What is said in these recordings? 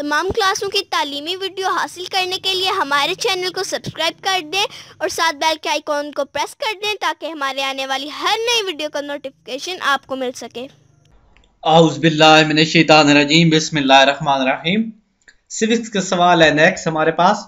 تمام کلاسوں کی تعلیمی ویڈیو حاصل کرنے کے لیے ہمارے چینل کو سبسکرائب کر دیں اور ساتھ بیل کے آئیکن کو پریس کر دیں تاکہ ہمارے آنے والی ہر نئی ویڈیو کا نوٹیفیکیشن آپ کو مل سکے۔ اعوذ باللہ من الشیطان الرجیم، بسم اللہ الرحمن الرحیم۔ سوکس کا سوال ہے نیکسٹ ہمارے پاس۔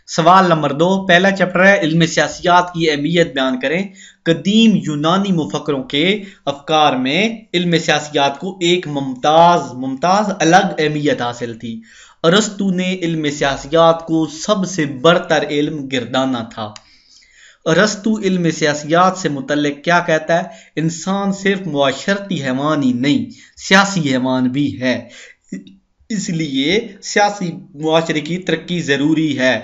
سوال نمبر 2، پہلا چیپٹر ہے علم سیاسیات کی اہمیت بیان کریں۔ قدیم یونانی مفکروں کے افکار میں علم سیاسیات کو ایک ممتاز الگ اہمیت حاصل تھی۔ ارسطو نے علم سیاسیات کو سب سے برتر علم گردانا تھا۔ ارسطو علم سیاسیات سے متعلق کیا کہتا ہے؟ انسان صرف معاشرتی حیوان ہی نہیں، سیاسی حیوان بھی ہے، اس لیے سیاسی معاشرے کی ترقی ضروری ہے۔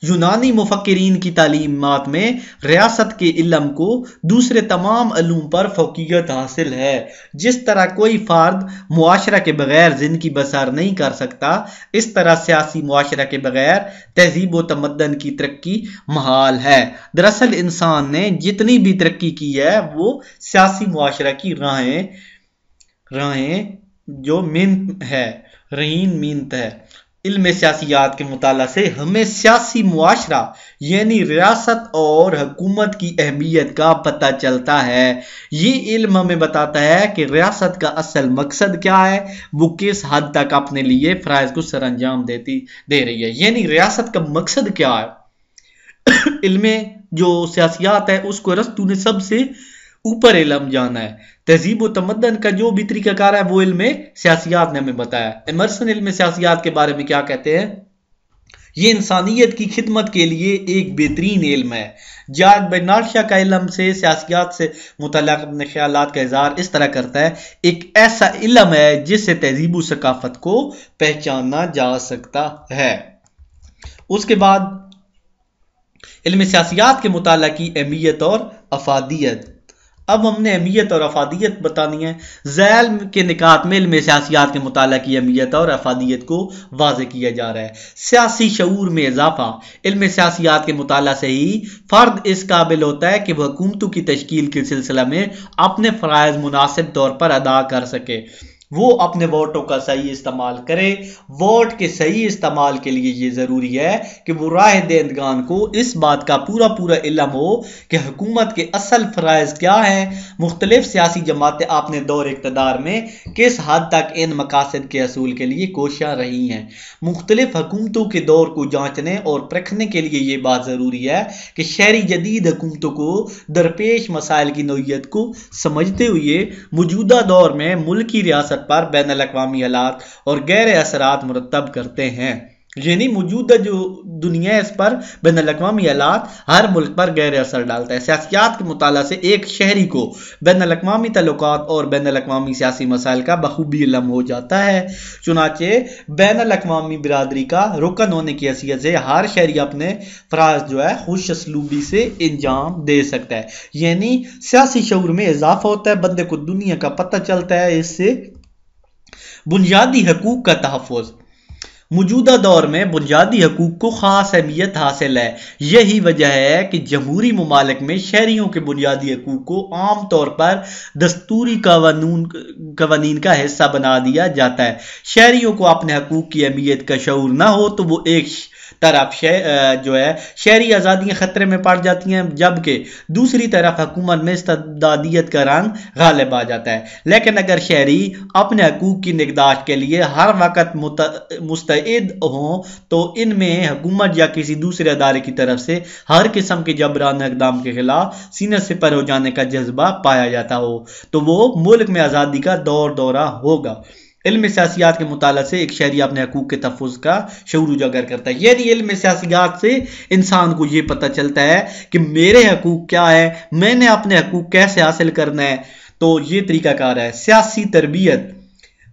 یونانی مفکرین کی تعلیمات میں ریاست کے علم کو دوسرے تمام علوم پر فوقیت حاصل ہے۔ جس طرح کوئی فرد معاشرہ کے بغیر زندگی بسر نہیں کر سکتا، اس طرح سیاسی معاشرہ کے بغیر تہذیب و تمدن کی ترقی محال ہے۔ دراصل انسان نے جتنی بھی ترقی کی ہے وہ سیاسی معاشرہ کی راہیں جو مینت ہے۔ علم سیاسیات کے مطالعہ سے ہمیں سیاسی معاشرہ یعنی ریاست اور حکومت کی اہمیت کا پتہ چلتا ہے۔ یہ علم ہمیں بتاتا ہے کہ ریاست کا اصل مقصد کیا ہے، وہ کس حد تک اپنے لیے فرائض کو سر انجام دے رہی ہے، یعنی ریاست کا مقصد کیا ہے۔ علم جو سیاسیات ہے اس کو ارسطو نے سب سے اوپر علم جانا ہے۔ تہذیب و تمدن کا جو بھی طریقہ کار ہے وہ علم سیاسیات نے ہمیں بتایا۔ ایمرسن علم سیاسیات کے بارے میں کیا کہتے ہیں؟ یہ انسانیت کی خدمت کے لیے ایک بہترین علم ہے۔ جاک برنارشا کا علم سے سیاسیات سے متعلق اپنے خیالات کا اظہار اس طرح کرتا ہے: ایک ایسا علم ہے جس سے تہذیب و ثقافت کو پہچانا جا سکتا ہے۔ اس کے بعد علم سیاسیات کے مطالعہ کی اہمیت اور افادیت۔ اب ہم نے اہمیت اور افادیت بتانی ہے۔ ذیل کے نکات میں علم سیاسیات کے مطالعہ کی اہمیت اور افادیت کو واضح کیا جا رہا ہے۔ سیاسی شعور میں اضافہ۔ علم سیاسیات کے مطالعہ سے ہی فرد اس قابل ہوتا ہے کہ وہ حکومتوں کی تشکیل کے سلسلہ میں اپنے فرائض مناسب طور پر ادا کر سکے۔ وہ اپنے ووٹوں کا صحیح استعمال کرے۔ ووٹ کے صحیح استعمال کے لیے یہ ضروری ہے کہ وہ رائے دہندگان کو اس بات کا پورا علم ہو کہ حکومت کے اصل فرائض کیا ہیں۔ مختلف سیاسی جماعتیں اپنے دور اقتدار میں کس حد تک ان مقاصد کے حصول کے لیے کوشاں رہی ہیں۔ مختلف حکومتوں کے دور کو جانچنے اور پرکھنے کے لیے یہ بات ضروری ہے کہ شہری جدید حکومتوں کو درپیش مسائل کی نوعیت کو سمجھتے ہوئے موجودہ دور میں ملکی ریاست پر بین الاقوامی حالات اور غیر اثرات مرتب کرتے ہیں۔ یعنی موجودہ جو دنیا ہے اس پر بین الاقوامی حالات ہر ملک پر غیر اثر ڈالتا ہے۔ سیاسیات کے مطالعہ سے ایک شہری کو بین الاقوامی تعلقات اور بین الاقوامی سیاسی مسائل کا بخوبی علم ہو جاتا ہے۔ چنانچہ بین الاقوامی برادری کا رکن ہونے کی حیثیت سے ہر شہری اپنے فرائض خوش اسلوبی سے انجام دے سکتا ہے۔ یعنی سیاسی شعور میں اضافہ ہوتا ہے، بندے کو دنیا کا پتہ چلتا ہے۔ اس سے بنیادی حقوق کا تحفظ۔ موجودہ دور میں بنیادی حقوق کو خاص اہمیت حاصل ہے۔ یہی وجہ ہے کہ جمہوری ممالک میں شہریوں کے بنیادی حقوق کو عام طور پر دستوری قوانین کا حصہ بنا دیا جاتا ہے۔ شہریوں کو اپنے حقوق کی اہمیت کا شعور نہ ہو تو وہ ایک طرف شہری آزادیاں خطرے میں پڑ جاتی ہیں، جبکہ دوسری طرف حکومت میں استبدادیت کا رنگ غالب آ جاتا ہے۔ لیکن اگر شہری اپنے حقوق کی نگہداشت کے لیے ہر وقت مستعد ہوں تو ان میں حکومت یا کسی دوسرے ادارے کی طرف سے ہر قسم کے جبرانہ اقدام کے خلاف سینہ سپر ہو جانے کا جذبہ پایا جاتا ہو تو وہ ملک میں آزادی کا دورہ ہوگا۔ علم سیاسیات کے مطالعہ سے ایک شہری اپنے حقوق کے تحفظ کا شعور اجاگر کرتا ہے۔ یعنی علم سیاسیات سے انسان کو یہ پتہ چلتا ہے کہ میرے حقوق کیا ہے، میں نے اپنے حقوق کیسے حاصل کرنا ہے۔ تو یہ طریقہ کار ہے۔ سیاسی تربیت۔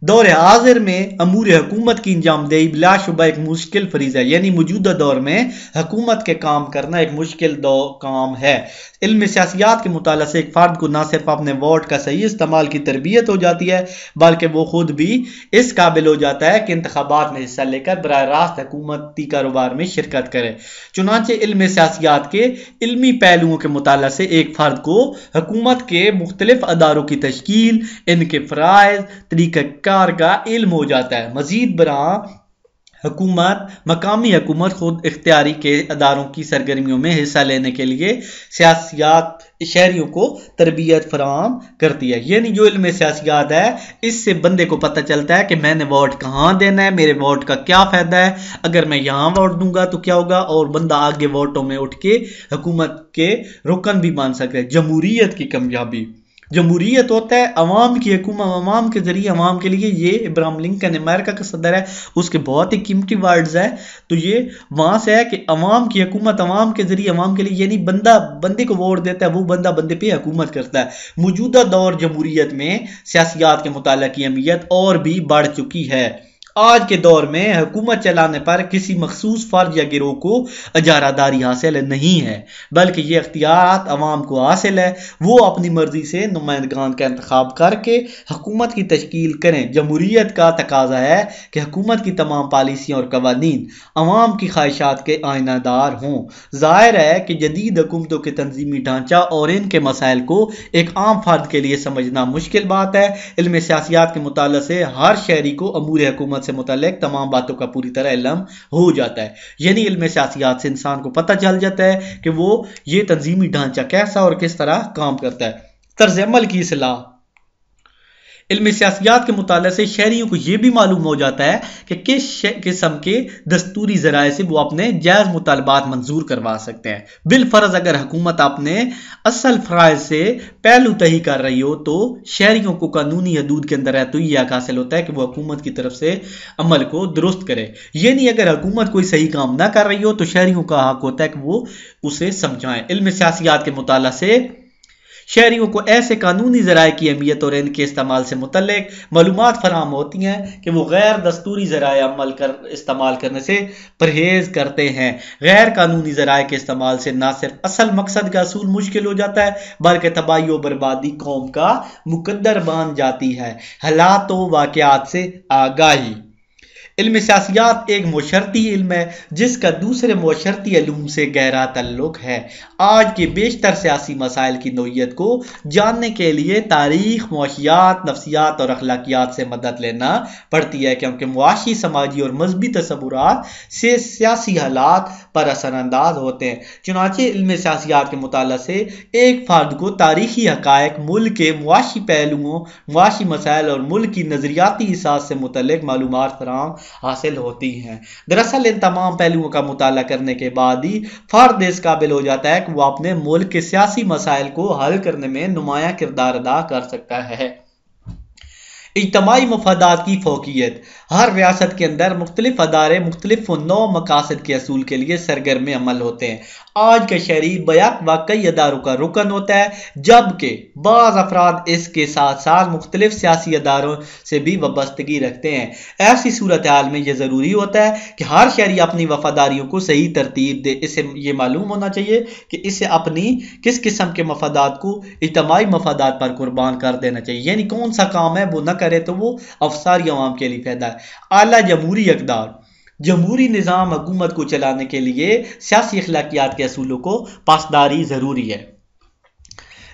دور حاضر میں امور حکومت کی انجام دہی بلا شبہ ایک مشکل فریضہ ہے۔ یعنی موجودہ دور میں حکومت کے کام کرنا ایک مشکل کام ہے۔ علم سیاسیات کے مطالعہ سے ایک فرد کو نہ صرف اپنے ووٹ کا صحیح استعمال کی تربیت ہو جاتی ہے بلکہ وہ خود بھی اس قابل ہو جاتا ہے کہ انتخابات میں حصہ لے کر براہ راست حکومتی کاروبار میں شرکت کرے۔ چنانچہ علم سیاسیات کے علمی پہلوؤں کے مطالعہ سے ایک فرد کو حکومت کے مختلف اداروں کی تشکیل، ان کے فرائض، طریقہ کار اختیار کا علم ہو جاتا ہے۔ مزید برآں مقامی حکومت خود اختیاری کے اداروں کی سرگرمیوں میں حصہ لینے کے لیے سیاسیات شہریوں کو تربیت فراہم کرتی ہے۔ یعنی جو علم سیاسیات ہے اس سے بندے کو پتہ چلتا ہے کہ میں نے ووٹ کہاں دینا ہے، میرے ووٹ کا کیا فائدہ ہے، اگر میں یہاں ووٹ دوں گا تو کیا ہوگا، اور بندہ آگے ووٹوں میں اٹھ کے حکومت کے رکن بھی بن سکتا ہے۔ جمہوریت کی کامیابی، جمہوریت ہوتا ہے عوام کی حکومت، عوام کے ذریعے عوام کے لیے۔ یہ ابراہم لنکن امریکہ کا صدر ہے، اس کے بہت ہی قیمتی ورڈز ہیں، تو یہ وہاں سے ہے کہ عوام کی حکومت عوام کے ذریعے عوام کے لیے، یعنی بندے کو ووٹ دیتا ہے، وہ بندہ بندے پہ حکومت کرتا ہے۔ موجودہ دور جمہوریت میں سیاسیات کے مطالعہ کی اہمیت اور بھی بڑھ چکی ہے۔ آج کے دور میں حکومت چلانے پر کسی مخصوص فرد یا گروہ کو اجارہ داری حاصل نہیں ہے، بلکہ یہ اختیارات عوام کو حاصل ہے۔ وہ اپنی مرضی سے نمائندگان کا انتخاب کر کے حکومت کی تشکیل کریں۔ جمہوریت کا تقاضا ہے کہ حکومت کی تمام پالیسیاں اور قوانین عوام کی خواہشات کے آئینہ دار ہوں۔ ظاہر ہے کہ جدید حکومتوں کے تنظیمی ڈھانچہ اور ان کے مسائل کو ایک عام فرد کے لیے سمجھنا مشکل بات ہے۔ علم سیاسیات کے مطالعے سے ہر شہری کو امور حکومت سے متعلق تمام باتوں کا پوری طرح علم ہو جاتا ہے۔ یعنی علم سیاسیات سے انسان کو پتہ چل جاتا ہے کہ وہ یہ تنظیمی ڈھانچہ کیسا اور کس طرح کام کرتا ہے۔ طرز عمل کی اصلاح، علم سیاسیات کے مطالعے سے شہریوں کو یہ بھی معلوم ہو جاتا ہے کہ کس قسم کے دستوری ذرائع سے وہ اپنے جائز مطالبات منظور کروا سکتے ہیں۔ بالفرض اگر حکومت اپنے اصل فرائض سے پہلو تہی کر رہی ہو تو شہریوں کو قانونی حدود کے اندر رہتے ہوئے یہ حق حاصل ہوتا ہے کہ وہ حکومت کی طرف سے عمل کو درست کرے۔ یعنی اگر حکومت کوئی صحیح کام نہ کر رہی ہو تو شہریوں کا حق ہوتا ہے کہ وہ اسے سمجھائیں۔ علم سیاسیات کے مطالعہ سے شہریوں کو ایسے قانونی ذرائع کی اہمیت اور ان کے استعمال سے متعلق معلومات فراہم ہوتی ہیں کہ وہ غیر دستوری ذرائع استعمال کرنے سے پرہیز کرتے ہیں۔ غیر قانونی ذرائع کے استعمال سے نہ صرف اصل مقصد کا حصول مشکل ہو جاتا ہے بلکہ تباہی و بربادی قوم کا مقدر بن جاتی ہے۔ حالات و واقعات سے آگاہی، علم سیاسیات ایک معاشرتی علم ہے جس کا دوسرے معاشرتی علوم سے گہرا تعلق ہے۔ آج کے بیشتر سیاسی مسائل کی نوعیت کو جاننے کے لیے تاریخ، معاشیات، نفسیات اور اخلاقیات سے مدد لینا پڑتی ہے، کیونکہ معاشی، سماجی اور مذہبی تصورات سے سیاسی حالات پر اثر انداز ہوتے ہیں۔ چنانچہ علم سیاسیات کے مطالعہ سے ایک فرد کو تاریخی حقائق، ملک کے معاشی پہلوؤں، معاشی مسائل اور ملک کی نظریاتی اساس سے متعلق معلومات فراہم حاصل ہوتی ہیں۔ دراصل ان تمام پہلوؤں کا مطالعہ کرنے کے بعد ہی فرد اس قابل ہو جاتا ہے کہ وہ اپنے ملک کے سیاسی مسائل کو حل کرنے میں نمایاں کردار ادا کر سکتا ہے۔ اجتماعی مفادات کی فوقیت، ہر ریاست کے اندر مختلف ادارے مختلف نوع مقاصد کے حصول کے لیے سرگرم عمل ہوتے ہیں۔ آج کا شہری بیک وقت کئی اداروں کا رکن ہوتا ہے، جبکہ بعض افراد اس کے ساتھ ساتھ مختلف سیاسی اداروں سے بھی وابستگی رکھتے ہیں۔ ایسی صورتحال میں یہ ضروری ہوتا ہے کہ ہر شہری اپنی وفاداریوں کو صحیح ترتیب دے۔ اسے یہ معلوم ہونا چاہیے کہ اسے اپنی کس قسم کے مفادات کو اجتماعی مفادات پر قربان کر دینا چاہیے، یعنی کون سا کام ہے وہ نہ کرے تو وہ افساری عوام کے لیے فائدہ ہے۔ اعلیٰ جمہوری اقدار، جمہوری نظام حکومت کو چلانے کے لیے سیاسی اخلاقیات کے اصولوں کو پاسداری ضروری ہے۔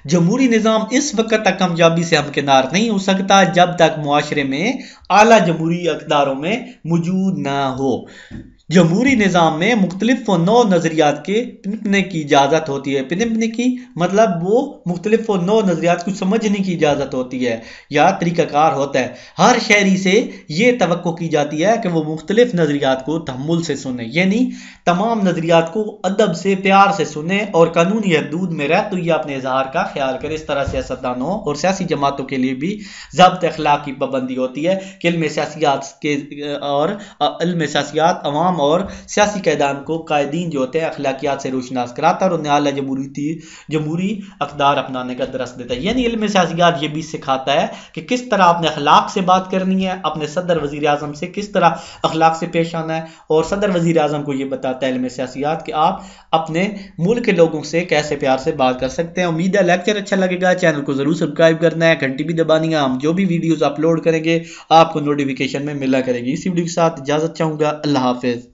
جمہوری نظام اس وقت تک کامیابی سے ہمکنار نہیں ہو سکتا جب تک معاشرے میں اعلیٰ جمہوری اقداروں میں موجود نہ ہو۔ جمہوری نظام میں مختلف نوع نظریات کے پنپنے کی اجازت ہوتی ہے۔ پنپنے کی مطلب وہ مختلف نوع نظریات کو سمجھنے کی اجازت ہوتی ہے یا طریقہ کار ہوتا ہے۔ ہر شہری سے یہ توقع کی جاتی ہے کہ وہ مختلف نظریات کو تحمل سے سنیں، یعنی تمام نظریات کو ادب سے، پیار سے سنیں اور قانونی حدود میں رہتے ہوئے اپنے اظہار کا خیال کریں۔ اس طرح سیاستدانوں اور سیاسی جماعتوں کے لیے بھی ضابط اخلاق کی پابندی ہوتی ہے کہ علم سیاسیات عوام اور سیاسی قائدین جو ہوتے ہیں اخلاقیات سے روشناس کراتا ہے اور انہیں اعلیٰ جمہوری اقدار اپنانے کا درس دیتا ہے۔ یعنی علم سیاسیات یہ بھی سکھاتا ہے کہ کس طرح اپنے اخلاق سے بات کرنی ہے، اپنے صدر وزیر اعظم سے کس طرح اخلاق سے پیش آنا ہے، اور صدر وزیر اعظم کو یہ بتاتا ہے علم سیاسیات کہ آپ اپنے ملک کے لوگوں سے کیسے پیار سے بات کر سکتے ہیں۔ امید ہے لیکچر اچھا لگے گا، چینل کو ضرور سبسکرائب کرنا ہے، گھنٹی بھی دبانی ہے، ہم جو بھی ویڈیوز اپلوڈ کریں گے آپ کو نوٹیفیکیشن میں ملا کرے گی۔ اسی ویڈیو کے ساتھ اجازت چاہوں گا، اللہ حافظ۔